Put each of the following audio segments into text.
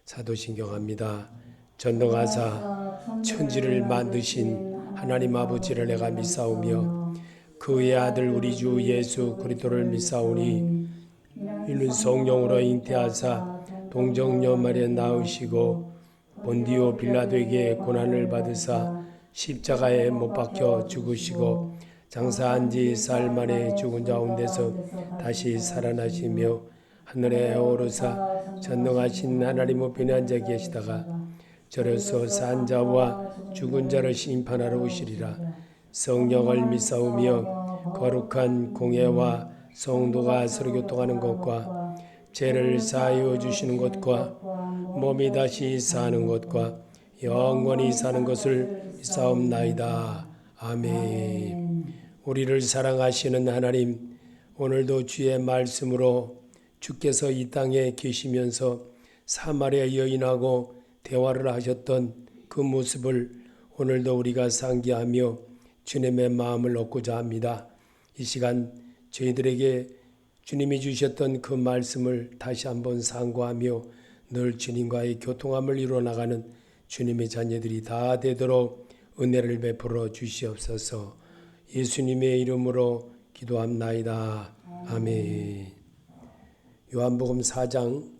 사도신경합니다. 전능하사 천지를 만드신 하나님 아버지를 내가 믿사오며 그의 아들 우리 주 예수 그리스도를 믿사오니 이는 성령으로 잉태하사 동정녀 마리아 낳으시고 본디오 빌라도에게 고난을 받으사 십자가에 못 박혀 죽으시고 장사한 지 사흘 만에 죽은 자 가운데서 다시 살아나시며 하늘에 오르사 전능하신 하나님 우편에 앉아 계시다가 저로서 산 자와 죽은 자를 심판하러 오시리라. 성령을 믿사오며 거룩한 공예와 성도가 서로 교통하는 것과 죄를 사하여 주시는 것과 몸이 다시 사는 것과 영원히 사는 것을 믿사옵나이다. 아멘. 우리를 사랑하시는 하나님, 오늘도 주의 말씀으로 주께서 이 땅에 계시면서 사마리아 여인하고 대화를 하셨던 그 모습을 오늘도 우리가 상기하며 주님의 마음을 얻고자 합니다. 이 시간 저희들에게 주님이 주셨던 그 말씀을 다시 한번 상고하며 늘 주님과의 교통함을 이루어나가는 주님의 자녀들이 다 되도록 은혜를 베풀어 주시옵소서. 예수님의 이름으로 기도합나이다. 아멘. 요한복음 4장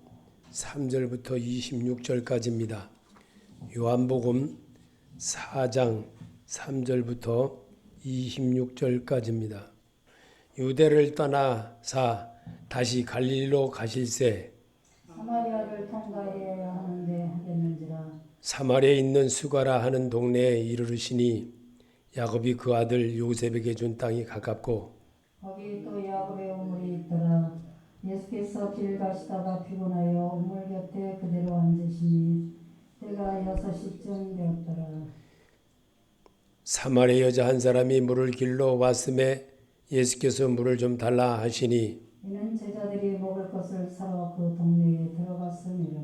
3절부터 26절까지입니다. 요한복음 4장 3절부터 26절까지입니다. 유대를 떠나사 다시 갈릴리로 가실새 사마리아를 통과해야 하는데 하겠는지라. 사마리아에 있는 수가라 하는 동네에 이르르시니 야곱이 그 아들 요셉에게 준 땅이 가깝고 거기 또 야곱의 우물이 있더라. 예수께서 길 가시다가 피곤하여 우물 곁에 그대로 앉으시니 때가 6시쯤 되었더라. 사마리아 여자 한 사람이 물을 길러 왔음에 예수께서 물을 좀 달라 하시니 이는 제자들이 먹을 것을 사러 그 동네에 들어갔음이라.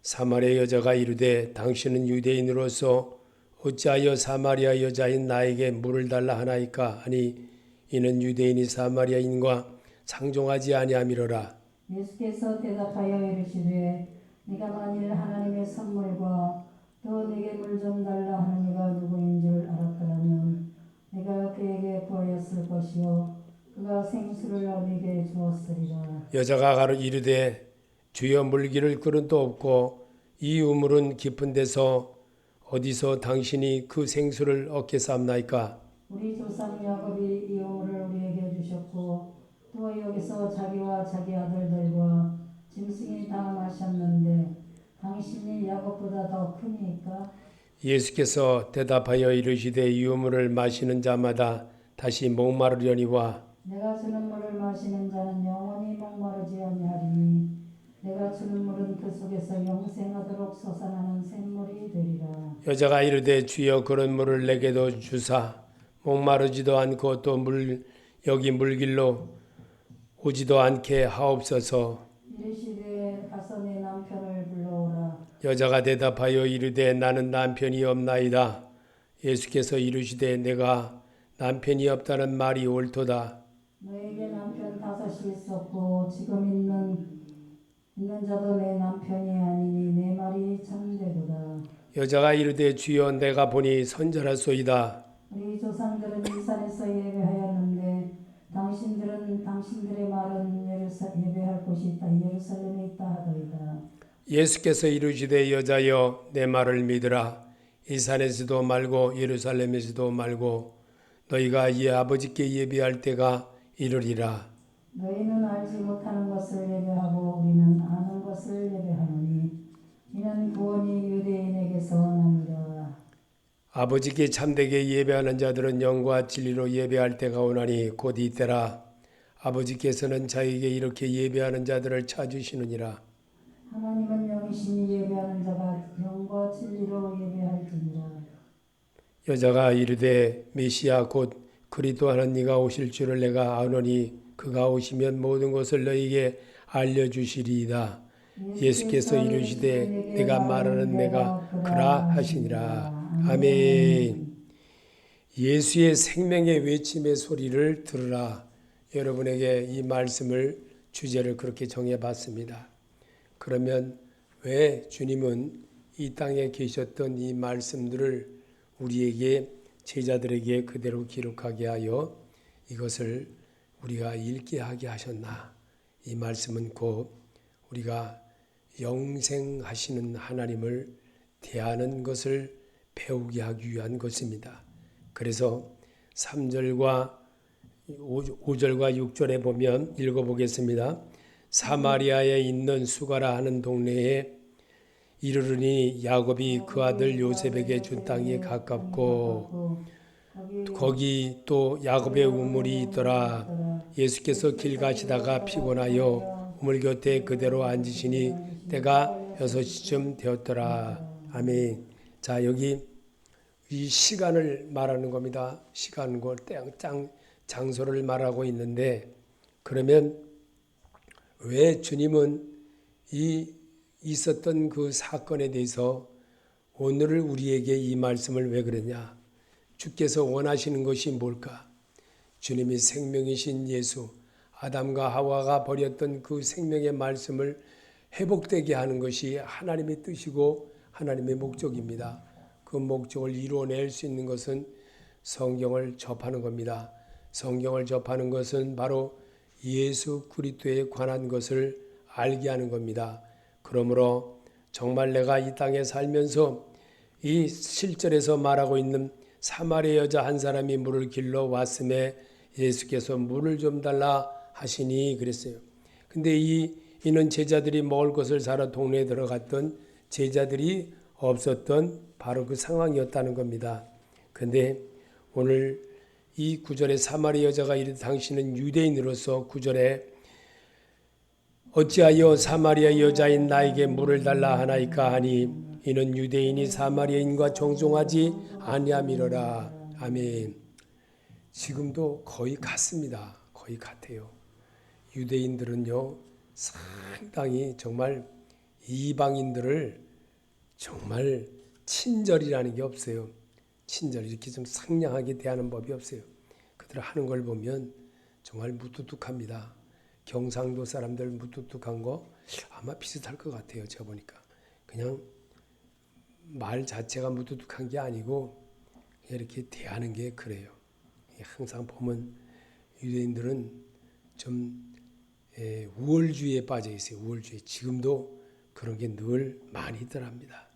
사마리아 여자가 이르되 당신은 유대인으로서 어찌하여 사마리아 여자인 나에게 물을 달라 하나이까 하니 이는 유대인이 사마리아인과 상종하지 아니함이로라. 예수께서 대답하여 이르시되 네가 만일 하나님의 선물과 또 네게 물 좀 달라 하는 이가 누구인 줄 알았더라면 네가 그에게 구하였을 것이요 그가 생수를 너에게 주었으리라. 여자가 가로 이르되 주여 물기를 그릇도 없고 이 우물은 깊은 데서 어디서 당신이 그 생수를 얻겠사옵나이까? 우리 조상 야곱이 이 우물을 우리에게 주셨고 또 여기서 자기와 자기 아들들과 짐승이 다 마셨는데 당신이 야곱보다 더 크니까? 예수께서 대답하여 이르시되 이 우물을 마시는 자마다 다시 목마르려니와 내가 주는 물을 마시는 자는 영원히 목마르지 아니하리니 내가 주는 물은 그 속에서 영생하도록 솟아나는 샘물이 되리라. 여자가 이르되 주여 그런 물을 내게도 주사 목마르지도 않고 또 여기 물길로 오지도 않게 하옵소서. 이르시되 가서 내 남편을 불러오라. 여자가 대답하여 이르되 나는 남편이 없나이다. 예수께서 이르시되 내가 남편이 없다는 말이 옳도다. 너에게 남편 5이 있었고 지금 있는 자도 내 남편이 아니니 내 말이 참되도다. 여자가 이르되 주여 내가 보니 선자라소이다. 우리 조상들은 이 산에서 예배하였는데 당신들은 당신들의 말은 예배할 곳이 있다 예루살렘에 있다 하더이다. 예수께서 이르시되 여자여 내 말을 믿으라. 이 산에서도 말고 예루살렘에서도 말고 너희가 이 아버지께 예배할 때가 이르리라. 너희는 알지 못하는 것을 예배하고 우리는 아는 것을 예배하노니 이는 구원이 유대인에게서 나니라. 아버지께 참되게 예배하는 자들은 영과 진리로 예배할 때가 오나니 곧 이때라. 아버지께서는 자에게 이렇게 예배하는 자들을 찾으시느니라. 하나님은 영이시니 예배하는 자가 영과 진리로 예배할지니라. 여자가 이르되 메시아 곧 그리스도 하는 이가 오실 줄을 내가 아노니 그가 오시면 모든 것을 너희에게 알려주시리이다. 예수께서 이르시되 내가 말하는 내가 그라 하시니라. 아멘. 예수의 생명의 외침의 소리를 들으라. 여러분에게 이 말씀을 주제를 그렇게 정해봤습니다. 그러면 왜 주님은 이 땅에 계셨던 이 말씀들을 우리에게 제자들에게 그대로 기록하게 하여 이것을 우리가 읽게 하게 하셨나? 이 말씀은 곧 우리가 영생하시는 하나님을 대하는 것을 배우게 하기 위한 것입니다. 그래서 3절과 5절과 6절에 보면 읽어보겠습니다. 사마리아에 있는 수가라 하는 동네에 이르르니 야곱이 그 아들 요셉에게 준 땅이 가깝고 거기 또 야곱의 우물이 있더라. 예수께서 길 가시다가 피곤하여 우물 곁에 그대로 앉으시니 때가 6시쯤 되었더라. 아멘. 자, 여기 이 시간을 말하는 겁니다. 시간과 장소를 말하고 있는데, 그러면 왜 주님은 이 있었던 그 사건에 대해서 오늘을 우리에게 이 말씀을 왜 그러냐? 주께서 원하시는 것이 뭘까? 주님이 생명이신 예수, 아담과 하와가 버렸던 그 생명의 말씀을 회복되게 하는 것이 하나님의 뜻이고 하나님의 목적입니다. 그 목적을 이루어낼 수 있는 것은 성경을 접하는 겁니다. 성경을 접하는 것은 바로 예수 그리스도에 관한 것을 알게 하는 겁니다. 그러므로 정말 내가 이 땅에 살면서 이 실절에서 말하고 있는 사마리아 여자 한 사람이 물을 길러 왔음에 예수께서 물을 좀 달라 하시니 그랬어요. 근데 이는 제자들이 먹을 것을 사러 동네에 들어갔던 제자들이 없었던 바로 그 상황이었다는 겁니다. 근데 오늘 이 9절에 사마리아 여자가 이르되 당신은 유대인으로서 9절에 어찌하여 사마리아 여자인 나에게 물을 달라 하나이까 하니 이는 유대인이 사마리아인과 정종하지 아니함이로라. 아멘. 지금도 거의 같습니다. 거의 같아요. 유대인들은요 상당히 정말 이방인들을 정말 친절이라는 게 없어요. 친절 이렇게 좀 상냥하게 대하는 법이 없어요. 그들 하는 걸 보면 정말 무뚝뚝합니다. 경상도 사람들 무뚝뚝한 거 아마 비슷할 것 같아요. 제가 보니까 그냥 말 자체가 무뚝뚝한 게 아니고 이렇게 대하는 게 그래요. 항상 보면 유대인들은 좀 우월주의에 빠져 있어요. 우월주의. 지금도 그런 게 늘 많이 있더랍니다.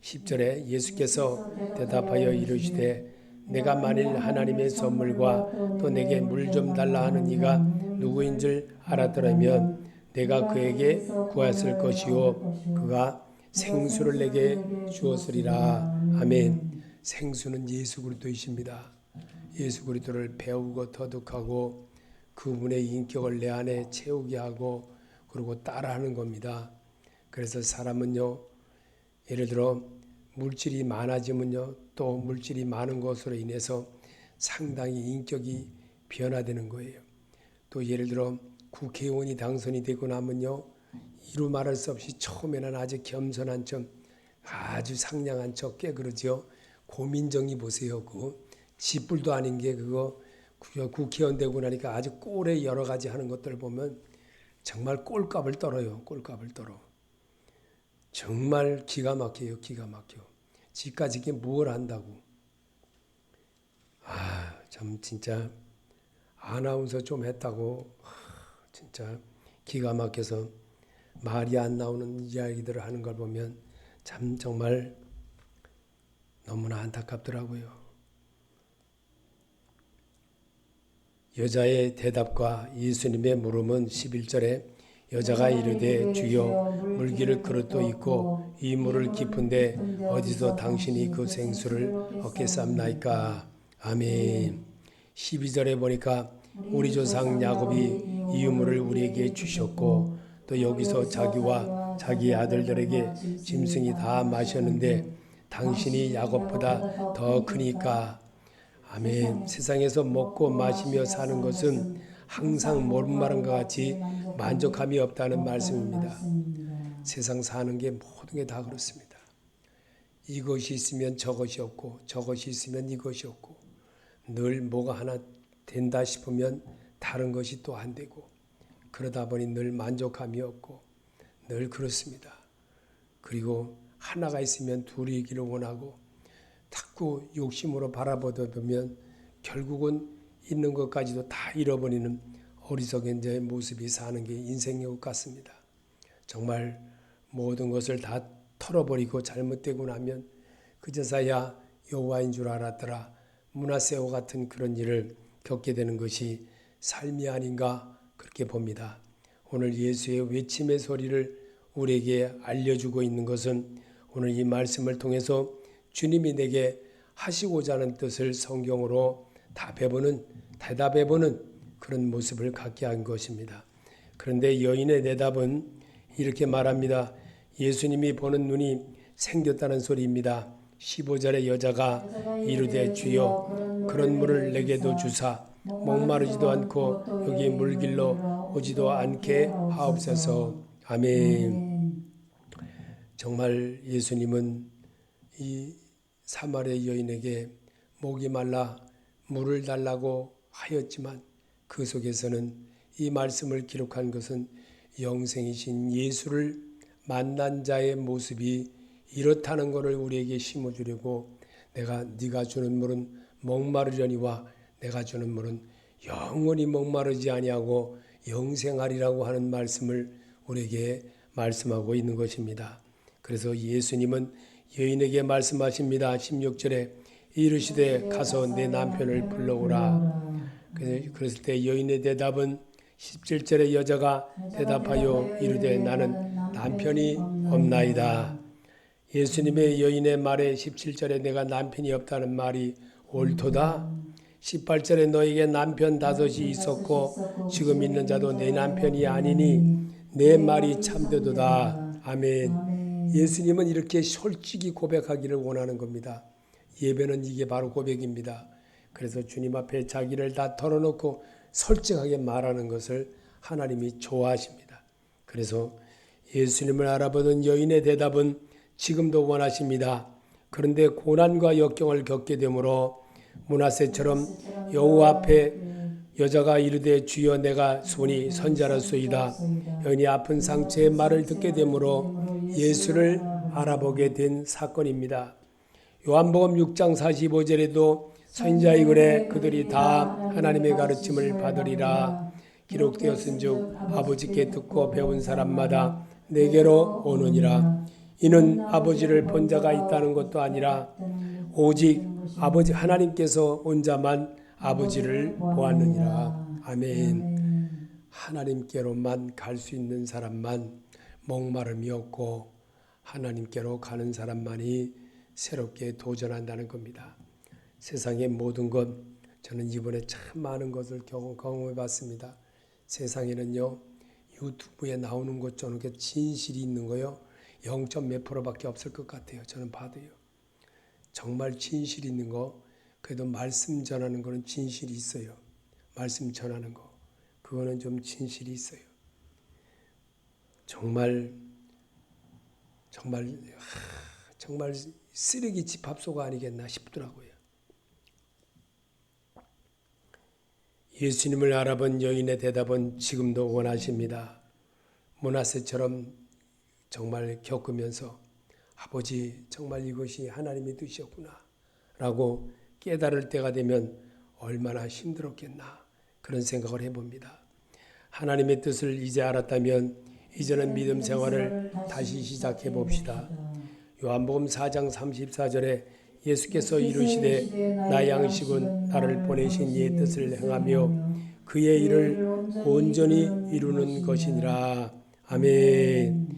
10절에 예수께서 대답하여 이르시되 내가 만일 하나님의 선물과 또 내게 물 좀 달라 하는 이가 누구인 줄 알았더라면 내가 그에게 구했을 것이요 그가 생수를 내게 주었으리라. 아멘. 생수는 예수 그리스도이십니다. 예수 그리스도를 배우고 터득하고 그분의 인격을 내 안에 채우게 하고 그리고 따라하는 겁니다. 그래서 사람은요 예를 들어 물질이 많아지면요 또 물질이 많은 것으로 인해서 상당히 인격이 변화되는 거예요. 또 예를 들어 국회의원이 당선이 되고 나면요 이루 말할 수 없이 처음에는 아주 겸손한 척 아주 상냥한 척 꽤 그러죠. 고민정이 보세요. 그거 지뿔도 아닌 게 그거 국회의원 되고 나니까 아주 꼴에 여러 가지 하는 것들 보면 정말 꼴값을 떨어요. 꼴값을 떨어. 정말 기가 막혀요. 기가 막혀. 지까지 이게 뭘 한다고. 참 진짜 아나운서 좀 했다고 진짜 기가 막혀서 말이 안 나오는 이야기들을 하는 걸 보면 참 정말 너무나 안타깝더라고요. 여자의 대답과 예수님의 물음은 11절에 여자가 이르되 주여 물기를 그릇도 있고 이 물을 깊은데 어디서 당신이 그 생수를 얻겠사옵나이까. 아멘. 12절에 보니까 우리 조상 야곱이 이 우물을 우리에게 주셨고 또 여기서 자기와 자기 아들들에게 짐승이 다 마셨는데 당신이 야곱보다 더 크니까. 아멘. 세상에서 먹고 마시며 사는 것은 항상 모른말한 것 같이 만족함이 없다는 말씀입니다. 세상 사는 게 모든 게 다 그렇습니다. 이것이 있으면 저것이 없고 저것이 있으면 이것이 없고 늘 뭐가 하나 된다 싶으면 다른 것이 또 안 되고 그러다 보니 늘 만족함이 없고 늘 그렇습니다. 그리고 하나가 있으면 둘이 있기를 원하고 자꾸 욕심으로 바라보다 보면 결국은 있는 것까지도 다 잃어버리는 어리석은 자의 모습이 사는 게 인생의 것 같습니다. 정말 모든 것을 다 털어버리고 잘못되고 나면 그제서야 여호와인 줄 알았더라. 므낫세와 같은 그런 일을 겪게 되는 것이 삶이 아닌가 그렇게 봅니다. 오늘 예수의 외침의 소리를 우리에게 알려주고 있는 것은 오늘 이 말씀을 통해서 주님이 내게 하시고자 하는 뜻을 성경으로 대답해보는 그런 모습을 갖게 한 것입니다. 그런데 여인의 대답은 이렇게 말합니다. 예수님이 보는 눈이 생겼다는 소리입니다. 15절에 여자가 이르되 주여 그런 물을 내게도 주사 목마르지도 않고 여기 물길로 오지도 않게 하옵소서. 아멘. 정말 예수님은 이 사마리아 여인에게 목이 말라 물을 달라고 하였지만 그 속에서는 이 말씀을 기록한 것은 영생이신 예수를 만난 자의 모습이 이렇다는 것을 우리에게 심어주려고 네가 주는 물은 목마르려니와 내가 주는 물은 영원히 목마르지 아니하고 영생하리라고 하는 말씀을 우리에게 말씀하고 있는 것입니다. 그래서 예수님은 여인에게 말씀하십니다. 16절에 이르시되 가서 내 남편을 불러오라. 그랬을 때 여인의 대답은 17절에 여자가 대답하여 이르되 나는 남편이 없나이다. 예수님의 여인의 말에 17절에 내가 남편이 없다는 말이 옳도다. 18절에 너에게 남편 5이 있었고 지금 있는 자도 내 남편이 아니니 내 말이 참되도다. 아멘. 예수님은 이렇게 솔직히 고백하기를 원하는 겁니다. 예배는 이게 바로 고백입니다. 그래서 주님 앞에 자기를 다 털어놓고 솔직하게 말하는 것을 하나님이 좋아하십니다. 그래서 예수님을 알아보던 여인의 대답은 지금도 원하십니다. 그런데 고난과 역경을 겪게 되므로 므낫세처럼 여호와 앞에 여자가 이르되 주여 내가 손이 선자로소이다. 여인이 아픈 상처의 말을 듣게 되므로 예수를 알아보게 된 사건입니다. 요한복음 6장 45절에도 선지자의 글에 그들이 다 하나님의 가르침을 받으리라 기록되었은즉 아버지께 듣고 배운 사람마다 내게로 오느니라. 이는 아버지를 본 자가 있다는 것도 아니라 오직 아버지 하나님께서 온 자만 아버지를 보았느니라. 아멘. 하나님께로만 갈 수 있는 사람만 목마름이 없고 하나님께로 가는 사람만이 새롭게 도전한다는 겁니다. 세상의 모든 것, 저는 이번에 참 많은 것을 경험해 봤습니다. 세상에는요, 유튜브에 나오는 것 저는 진실이 있는 거요, 0.몇 %밖에 없을 것 같아요. 저는 봐도요. 정말 진실 있는 거, 그래도 말씀 전하는 거는 진실이 있어요. 말씀 전하는 거, 그거는 좀 진실이 있어요. 정말 쓰레기 집합소가 아니겠나 싶더라고요. 예수님을 알아본 여인의 대답은 지금도 원하십니다. 므낫세처럼 정말 겪으면서 아버지 정말 이것이 하나님의 뜻이었구나 라고 깨달을 때가 되면 얼마나 힘들었겠나 그런 생각을 해봅니다. 하나님의 뜻을 이제 알았다면 이제는 믿음 생활을 다시 시작해 봅시다. 요한복음 4장 34절에 예수께서 이르시되 나 양식은 나를 보내신 이의 뜻을 행하며 그의 일을 온전히 이루는 것이니라. 아멘.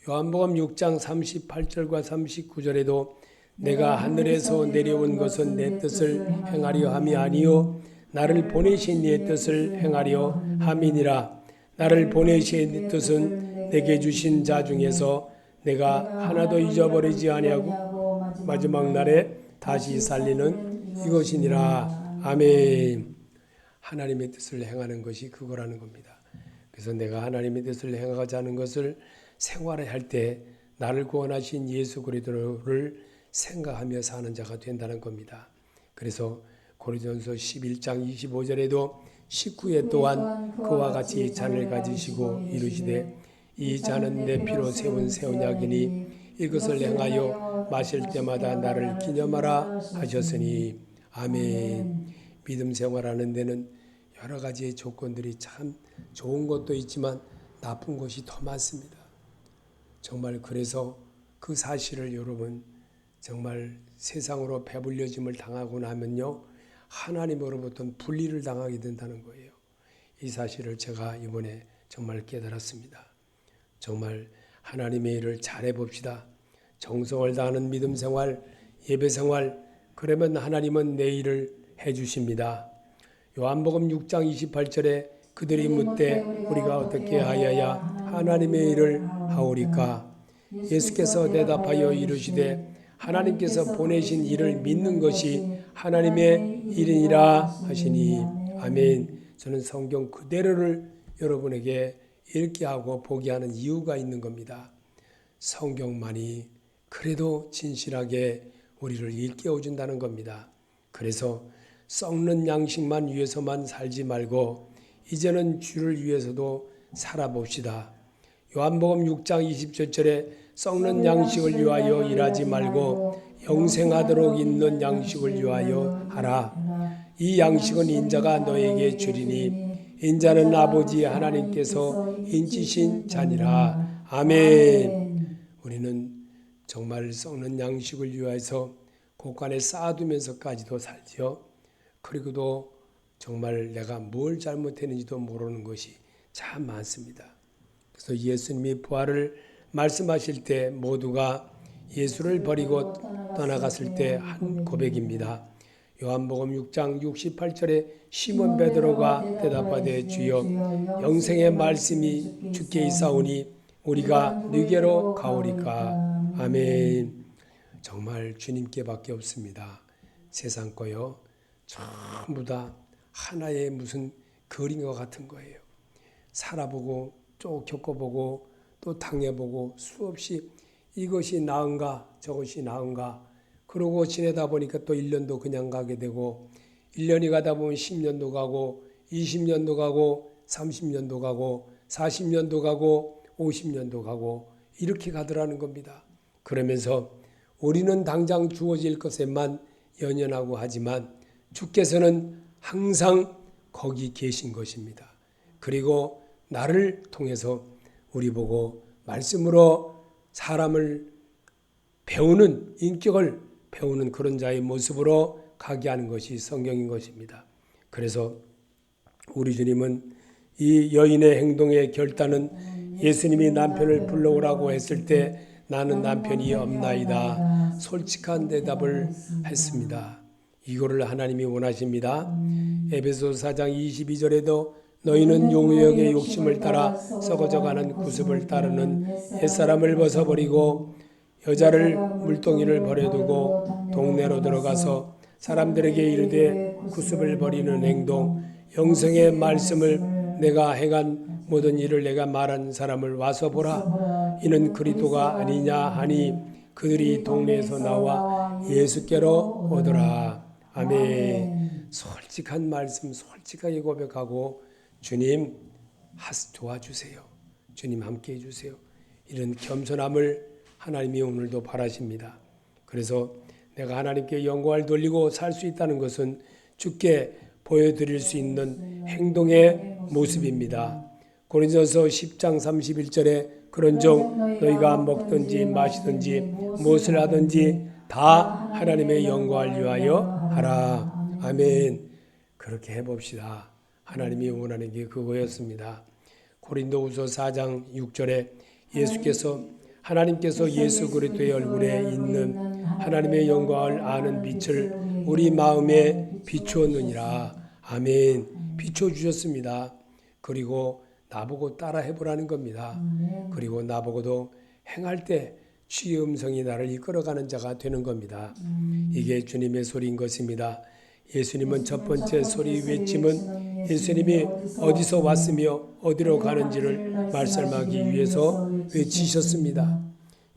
요한복음 6장 38절과 39절에도 내가 하늘에서 내려온 것은 내 뜻을 행하려 함이 아니요 나를 보내신 이의 뜻을 행하려 함이니라. 나를 보내신 뜻은 내게 주신 자 중에서 내가 하나도 잊어버리지 아니하고 마지막 날에 다시 살리는 이것이니라. 아멘. 하나님의 뜻을 행하는 것이 그거라는 겁니다. 그래서 내가 하나님의 뜻을 행하고자 하는 것을 생활할 때 나를 구원하신 예수 그리스도를 생각하며 사는 자가 된다는 겁니다. 그래서 고린도전서 11장 25절에도 식후에 또한 그와 같이 잔을 가지시고 이르시되 이 잔은 내 피로 세운 새 언약이니 이것을 행하여 마실 때마다 나를 기념하라 하셨으니 아멘. 믿음 생활하는 데는 여러 가지의 조건들이 참 좋은 것도 있지만 나쁜 것이 더 많습니다. 정말 그래서 그 사실을 여러분 정말 세상으로 배불려짐을 당하고 나면요 하나님으로부터 분리를 당하게 된다는 거예요. 이 사실을 제가 이번에 정말 깨달았습니다. 정말 하나님의 일을 잘해 봅시다. 정성을 다하는 믿음 생활, 예배 생활, 그러면 하나님은 내 일을 해 주십니다. 요한복음 6장 28절에 그들이 묻되 우리가 어떻게 하여야 하나님의 일을 하오리까? 예수께서 대답하여 이르시되 하나님께서 보내신 일을 믿는 것이 하나님의 일이니라 하시니 아멘. 저는 성경 그대로를 여러분에게 읽게 하고 보게 하는 이유가 있는 겁니다. 성경만이 그래도 진실하게 우리를 일깨워 준다는 겁니다. 그래서 썩는 양식만 위해서만 살지 말고 이제는 주를 위해서도 살아봅시다. 요한복음 6장 27절에 썩는 양식을 위하여 일하지 말고 영생하도록 있는 양식을 위하여 하라. 이 양식은 인자가 너에게 주리니 인자는 아버지 하나님께서 인치신 자니라. 아멘. 우리는 정말 썩는 양식을 위해서 곳간에 쌓아두면서까지도 살지요. 그리고도 정말 내가 뭘 잘못했는지도 모르는 것이 참 많습니다. 그래서 예수님이 부활을 말씀하실 때 모두가 예수를 버리고 떠나갔을 때 한 고백입니다. 요한복음 6장 68절에 시몬 베드로가 대답하되 주여 영생의 말씀이 주께 있사오니 우리가 네게로 가오리까. 아멘. 정말 주님께밖에 없습니다. 세상 거요 전부 다 하나의 무슨 그림과 같은 거예요. 살아보고 또 겪어보고 또 당해보고 수없이 이것이 나은가 저것이 나은가 그러고 지내다 보니까 또 1년도 그냥 가게 되고 1년이 가다 보면 10년도 가고 20년도 가고 30년도 가고 40년도 가고 50년도 가고 이렇게 가더라는 겁니다. 그러면서 우리는 당장 주어질 것에만 연연하고 하지만 주께서는 항상 거기 계신 것입니다. 그리고 나를 통해서 우리 보고 말씀으로 사람을 배우는 인격을 배우는 그런 자의 모습으로 가게 하는 것이 성경인 것입니다. 그래서 우리 주님은 이 여인의 행동의 결단은 예수님이 남편을 불러오라고 했을 때 나는 남편이 없나이다. 솔직한 대답을 했습니다. 이거를 하나님이 원하십니다. 에베소서 4장 22절에도 너희는 용욕의 욕심을 따라 썩어져가는 구습을 따르는 옛사람을 벗어버리고 여자를 물동이를 버려두고 동네로 들어가서 사람들에게 이르되 구습을 버리는 행동 영생의 말씀을 내가 행한 모든 일을 내가 말한 사람을 와서 보라. 이는 그리스도가 아니냐 하니 그들이 동네에서 나와 예수께로 오더라. 아멘. 솔직한 말씀 솔직하게 고백하고 주님 도와주세요. 주님 함께해 주세요. 이런 겸손함을 하나님이 오늘도 바라십니다. 그래서 내가 하나님께 영광을 돌리고 살 수 있다는 것은 주께 보여드릴 수 있는 행동의 모습입니다. 고린도서 10장 31절에 그런즉 너희가 먹든지 마시든지 무엇을 하든지 다 하나님의 영광을 위하여 하라. 아멘. 그렇게 해봅시다. 하나님이 원하는 게 그거였습니다. 고린도후서 4장 6절에 하나님께서 예수 그리스도의 얼굴에 있는 하나님의 영광을 아는 빛을 우리 마음에 비추었느니라. 아멘. 비춰주셨습니다. 그리고 나보고 따라 해보라는 겁니다. 그리고 나보고도 행할 때 주의 음성이 나를 이끌어가는 자가 되는 겁니다. 이게 주님의 소리인 것입니다. 예수님은 첫 번째 소리 외침은 예수님이 어디서 왔으며 어디로 가는지를 말씀하기 위해서 외치셨습니다.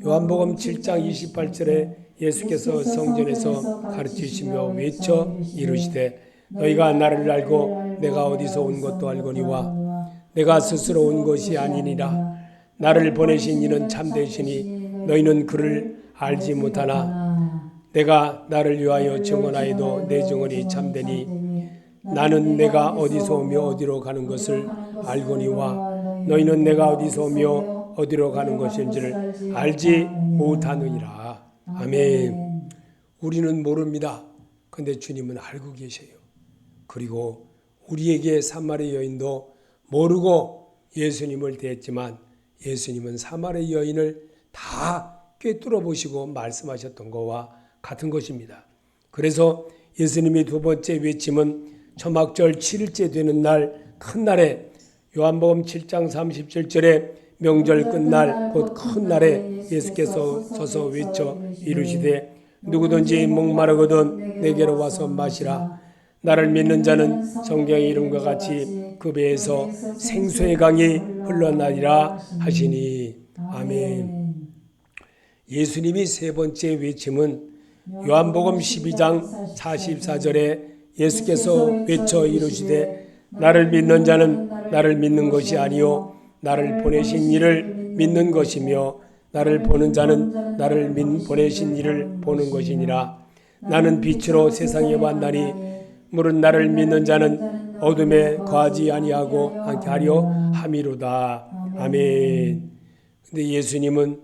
요한복음 7장 28절에 예수께서 성전에서 가르치시며 외쳐 이르시되 너희가 나를 알고 내가 어디서 온 것도 알거니와 내가 스스로 온 것이 아니니라. 나를 보내신 이는 참되시니 너희는 그를 알지 못하나 내가 나를 위하여 증언하여도 내 증언이 참되니 나는 내가 어디서 오며 어디로 가는 것을 알거니와 너희는 내가 어디서 오며 어디로 가는 것인지를 알지 못하느니라. 아멘. 우리는 모릅니다. 근데 주님은 알고 계세요. 그리고 우리에게 사마리 여인도 모르고 예수님을 대했지만 예수님은 사마리 여인을 다 꿰뚫어 보시고 말씀하셨던 것과 같은 것입니다. 그래서 예수님이 두 번째 외침은 초막절 7일째 되는 날 큰 날에 요한복음 7장 37절에 명절 끝날 곧 큰 날에 예수께서 서서 외쳐 이르시되 누구든지 목마르거든 내게로 와서 마시라. 나를 믿는 자는 성경의 이름과 같이 그 배에서 생수의 강이 흘러나리라 하시니. 아멘. 예수님이 세 번째 외침은 요한복음 12장 44절에 예수께서 외쳐 이르시되 나를 믿는 자는 나를 믿는 것이 아니요 나를 보내신 이를 믿는 것이며 나를 보는 자는 나를 보내신 이를 보는 것이니라. 나는 빛으로 세상에 왔나니 물은 나를 믿는 자는 어둠에 거하지 아니하고 않게 하려 함이로다. 아멘. 근데 예수님은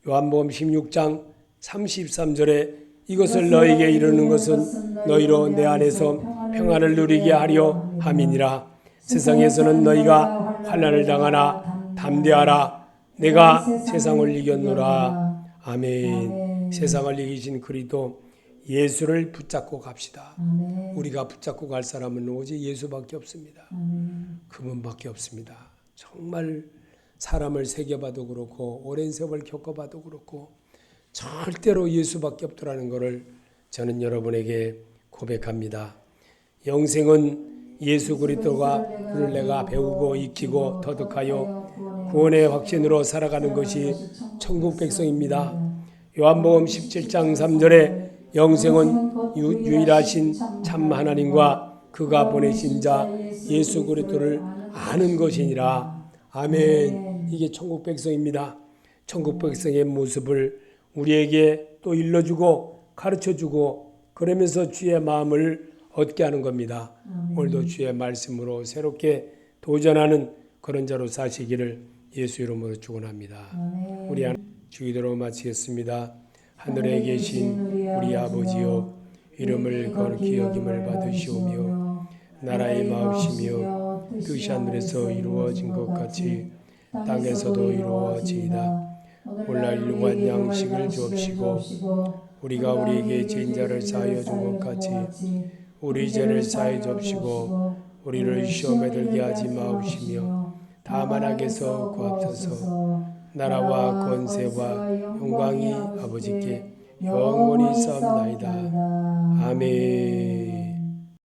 요한복음 16장 33절에 이것을 너에게 이르는 것은 너희로 내 안에서 평안을 누리게 하려 함이니라. 세상에서는 너희가 환난을 당하나 담대하라. 내가 세상을 이겼노라. 아멘. 세상을 이기신 그리스도 예수를 붙잡고 갑시다. 우리가 붙잡고 갈 사람은 오직 예수밖에 없습니다. 그분밖에 없습니다. 정말 사람을 새겨봐도 그렇고 오랜 세월 겪어봐도 그렇고 절대로 예수밖에 없더라는 것을 저는 여러분에게 고백합니다. 영생은 예수 그리스도를 내가 배우고 익히고 터득하여 구원의 확신으로 살아가는 것이 천국 백성입니다. 요한복음 17장 3절에 영생은 유일하신 참 하나님과 그가 보내신 자 예수 그리스도를 아는 것이니라. 아멘. 이게 천국 백성입니다. 천국 백성의 모습을 우리에게 또 일러주고 가르쳐주고 그러면서 주의 마음을 얻게 하는 겁니다. 오늘도 주의 말씀으로 새롭게 도전하는 그런 자로 사시기를 예수 이름으로 축원합니다. 우리 주기도로 마치겠습니다. 하늘에 계신 우리 아버지여 이름을 거룩히 여김을 받으시오며 나라의 마음이시며 뜻이 하늘에서 이루어진 것 같이 땅에서도 이루어지이다. 오늘날 일용할 양식을 주옵시고 우리가 우리에게 죄인자를 사하여 준 것 같이 우리 죄를 사하여 주옵시고 우리를 시험에 들게 하지 마옵시며 다만 악에서 구하옵소서. 나라와 권세와 영광이 아버지께 영원히 있사옵나이다. 아멘.